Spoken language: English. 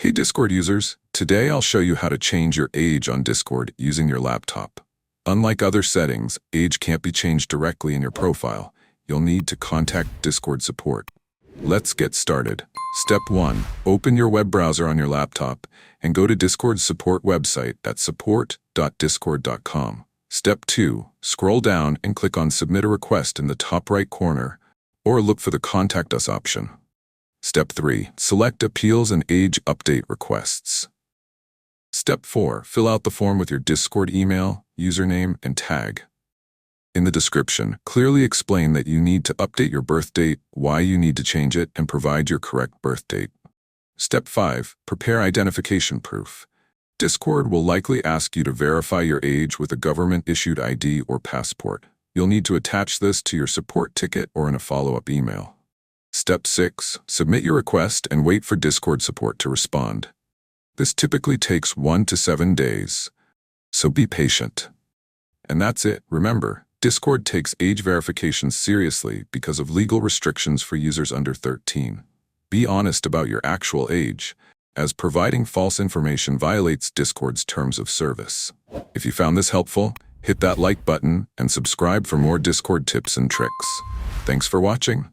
Hey Discord users, today I'll show you how to change your age on Discord using your laptop. Unlike other settings, age can't be changed directly in your profile. You'll need to contact Discord support. Let's get started. Step 1. Open your web browser on your laptop and go to Discord's support website at support.discord.com. Step 2. Scroll down and click on Submit a Request in the top right corner, or look for the Contact Us option. Step 3. Select Appeals and Age Update Requests. Step 4. Fill out the form with your Discord email, username, and tag. In the description, clearly explain that you need to update your birth date, why you need to change it, and provide your correct birth date. Step 5. Prepare identification proof. Discord will likely ask you to verify your age with a government-issued ID or passport. You'll need to attach this to your support ticket or in a follow-up email. Step 6. Submit your request and wait for Discord support to respond. This typically takes 1 to 7 days, so be patient. And that's it. Remember, Discord takes age verification seriously because of legal restrictions for users under 13. Be honest about your actual age, as providing false information violates Discord's terms of service. If you found this helpful, hit that like button and subscribe for more Discord tips and tricks. Thanks for watching.